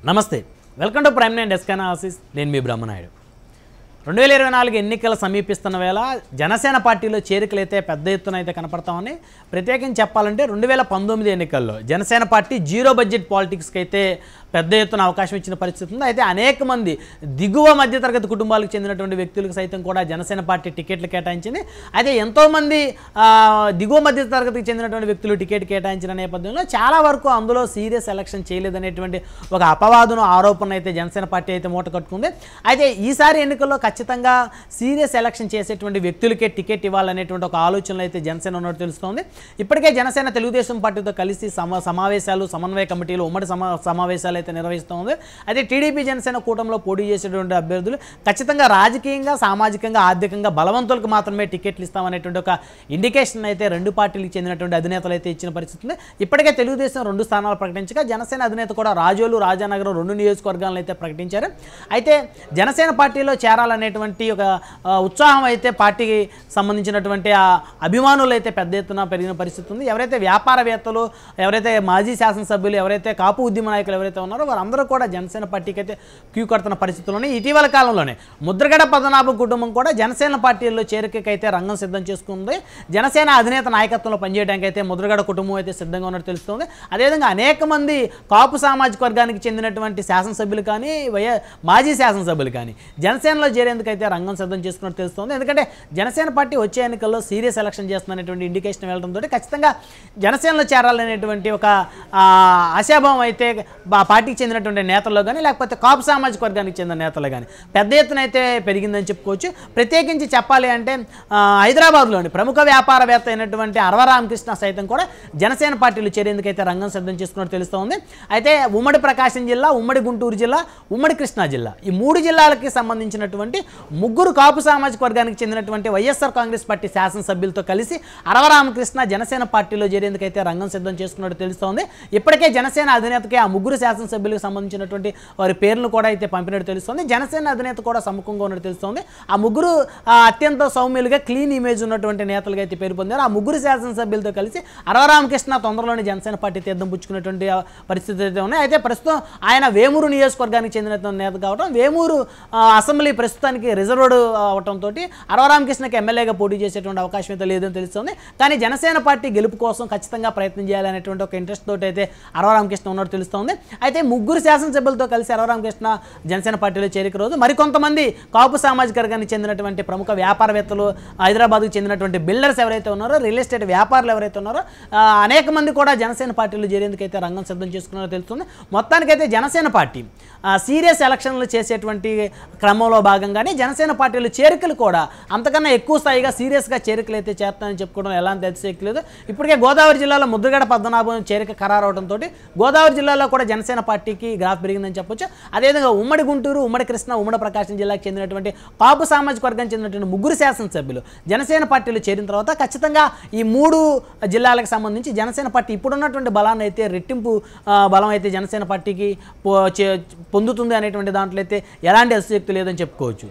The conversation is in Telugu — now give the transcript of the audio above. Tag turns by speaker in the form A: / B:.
A: నమస్తే welcome to prime 9 desk analysis నేను మీ బ్రహ్మనాయుడు 2024 ఎన్నికలు సమీపిస్తున్న వేళ జనసేన పార్టీలో చేరికలైతే పెద్ద ఎత్తున అయితే కనపడతామని ప్రత్యేకించి చెప్పాలంటే 2019 ఎన్నికల్లో జనసేన పార్టీ జీరో బడ్జెట్ పాలిటిక్స్కి అయితే పెద్ద ఎత్తున అవకాశం ఇచ్చిన పరిస్థితి ఉంది. అయితే అనేక మంది దిగువ మధ్యతరగతి కుటుంబాలకు చెందినటువంటి వ్యక్తులకు సైతం కూడా జనసేన పార్టీ టికెట్లు కేటాయించింది. అయితే ఎంతోమంది దిగువ మధ్యతరగతికి చెందినటువంటి వ్యక్తులు టికెట్ కేటాయించిన నేపథ్యంలో చాలా వరకు అందులో సీరియస్ ఎలక్షన్ చేయలేదనేటువంటి ఒక అపవాదును ఆరోపణ అయితే జనసేన పార్టీ అయితే మూట కట్టుకుంది. అయితే ఈసారి ఎన్నికల్లో ఖచ్చితంగా సీరియస్ ఎలక్షన్ చేసేటువంటి వ్యక్తులకే టికెట్ ఇవ్వాలనేటువంటి ఒక ఆలోచనలు అయితే జనసేన ఉన్నట్టు తెలుస్తోంది. ఇప్పటికే జనసేన తెలుగుదేశం పార్టీతో కలిసి సమావేశాలు సమన్వయ కమిటీలు ఉమ్మడి సమావేశాలు అయితే నిర్వహిస్తుంది. అయితే టీడీపీ జనసేన కూటమిలో పోటీ చేసేటువంటి అభ్యర్థులు ఖచ్చితంగా రాజకీయంగా సామాజికంగా ఆర్థికంగా బలవంతులకు మాత్రమే టికెట్లు ఇస్తామనేటువంటి ఒక ఇండికేషన్ అయితే రెండు పార్టీలకు చెందినటువంటి అధినేతలు అయితే ఇచ్చిన పరిస్థితి ఉంది. ఇప్పటికే తెలుగుదేశం 2 స్థానాలు ప్రకటించగా జనసేన అధినేత కూడా రాజోలు రాజానగరం 2 నియోజకవర్గాలను అయితే ప్రకటించారు. అయితే జనసేన పార్టీలో చేరాలనేటువంటి ఒక ఉత్సాహం అయితే పార్టీకి సంబంధించినటువంటి అభిమానులు అయితే పెద్ద ఎత్తున పెరిగిన పరిస్థితి ఉంది. ఎవరైతే వ్యాపారవేత్తలు, ఎవరైతే మాజీ శాసనసభ్యులు, ఎవరైతే కాపు ఉద్యమ నాయకులు ఎవరైతే ఉన్నారో వారందరూ కూడా జనసేన పార్టీకి అయితే క్యూ కడుతున్న పరిస్థితుల్లోనే ఇటీవల కాలంలోనే ముద్రగడ పద్మనాభం కుటుంబం కూడా జనసేన పార్టీలో చేరికైతే రంగం సిద్ధం చేసుకుంది. జనసేన అధినేత నాయకత్వంలో పనిచేయడానికి అయితే ముద్రగడ కుటుంబం అయితే సిద్ధంగా ఉన్నట్టు తెలుస్తుంది. అదేవిధంగా అనేక మంది కాపు సామాజిక వర్గానికి చెందినటువంటి శాసనసభ్యులు కానీ మాజీ శాసనసభ్యులు కానీ జనసేనలో చేరేందుకైతే రంగం సిద్ధం చేసుకున్నట్టు తెలుస్తుంది. ఎందుకంటే జనసేన పార్టీ వచ్చే ఎన్నికల్లో సీరియస్ ఎలక్షన్ చేస్తున్నటువంటి ఇండికేషన్ వెళ్ళడంతో ఖచ్చితంగా జనసేనలో చేరాలనేటువంటి ఒక ఆశాభావం అయితే పార్టీకి చెందినటువంటి నేతల్లో కానీ లేకపోతే కాపు సామాజిక వర్గానికి చెందిన నేతలు కానీ పెద్ద ఎత్తున అయితే పెరిగిందని చెప్పుకోవచ్చు. ప్రత్యేకించి చెప్పాలి అంటే హైదరాబాద్లోని ప్రముఖ వ్యాపారవేత్త అయినటువంటి అరవ రామకృష్ణ సైతం కూడా జనసేన పార్టీలు చేరేందుకైతే రంగం సిద్ధం చేసుకున్నట్టు తెలుస్తోంది. అయితే ఉమ్మడి ప్రకాశం జిల్లా, ఉమ్మడి గుంటూరు జిల్లా, ఉమ్మడి కృష్ణా జిల్లా ఈ 3 జిల్లాలకి సంబంధించినటువంటి 3 కాపు సామాజిక వర్గానికి చెందినటువంటి వైఎస్ఆర్ కాంగ్రెస్ పార్టీ శాసనసభ్యులతో కలిసి అరవ రామకృష్ణ జనసేన పార్టీలో చేరేందుకైతే రంగం సిద్ధం చేసుకున్నట్టు తెలుస్తోంది. ఇప్పటికే జనసేన అధినేతకి ఆ 3 శాసనసభ్యులకు సంబంధించినటువంటి వారి పేర్లను కూడా అయితే పంపినట్టు తెలుస్తుంది. జనసేన అధినేత కూడా సముఖంగా ఉన్నట్టు తెలుస్తుంది. ఆ 3 అత్యంత సౌమ్యులుగా క్లీన్ ఇమేజ్ ఉన్నటువంటి నేతలుగా అయితే పేరు పొందారు. ఆ 3 శాసనసభ్యులతో కలిసి అరవ రామకృష్ణ తొందరలోనే జనసేన పార్టీ తీర్థం పుచ్చుకున్నటువంటి పరిస్థితి అయితే ఉన్నాయి. అయితే ప్రస్తుతం ఆయన వేమూరు నియోజకవర్గానికి చెందిన నేత కావడం, వేమూరు అసెంబ్లీ ప్రస్తుతానికి రిజర్వ్డ్ అవడంతో అరవ రామకృష్ణకి ఎమ్మెల్యేగా పోటీ చేసేటువంటి అవకాశం అయితే లేదని తెలుస్తుంది. కానీ జనసేన పార్టీ గెలుపు కోసం ఖచ్చితంగా ప్రయత్నం చేయాలనేటువంటి ఒక ఇంట్రెస్ట్ తోటి అయితే అరవ రామకృష్ణ ఉన్నట్టు తెలుస్తోంది. అయితే 3 శాసనసభ్యులతో కలిసి అరవ రామకృష్ణ జనసేన పార్టీలో చేరిక రోజు మరికొంతమంది కాపు సామాజిక వర్గానికి చెందినటువంటి ప్రముఖ వ్యాపారవేత్తలు, హైదరాబాద్కు చెందినటువంటి బిల్డర్స్ ఎవరైతే ఉన్నారో, రియల్ ఎస్టేట్ వ్యాపారులు ఎవరైతే ఉన్నారో అనేక మంది కూడా జనసేన పార్టీలో చేరేందుకైతే రంగం సిద్ధం చేసుకున్నారో తెలుస్తుంది. మొత్తానికైతే జనసేన పార్టీ సీరియస్ ఎలక్షన్లు చేసేటువంటి క్రమంలో భాగంగానే జనసేన పార్టీలో చేరికలు కూడా అంతకన్నా ఎక్కువ స్థాయిగా సీరియస్గా చేరికలు అయితే చేస్తానని చెప్పుకోవడం ఎలాంటి అతిశయలేదు. ఇప్పటికే గోదావరి జిల్లాలో ముద్రగడ పద్మనాభం చేరిక ఖరారవడంతో గోదావరి జిల్లాలో కూడా జనసేన పార్టీకి గ్రాఫ్ పెరిగిందని చెప్పొచ్చు. అదేవిధంగా ఉమ్మడి గుంటూరు, ఉమ్మడి కృష్ణా, ఉమ్మడి ప్రకాశం జిల్లాకు చెందినటువంటి కాపు సామాజిక వర్గానికి చెందినటువంటి 3 శాసనసభ్యులు జనసేన పార్టీలో చేరిన తర్వాత ఖచ్చితంగా ఈ 3 జిల్లాలకు సంబంధించి జనసేన పార్టీ ఇప్పుడున్నటువంటి బలాన్ని అయితే రెట్టింపు బలం అయితే జనసేన పార్టీకి పొందుతుంది అనేటువంటి దాంట్లో అయితే ఎలాంటి అతిశయోక్తి లేదని చెప్పుకోవచ్చు.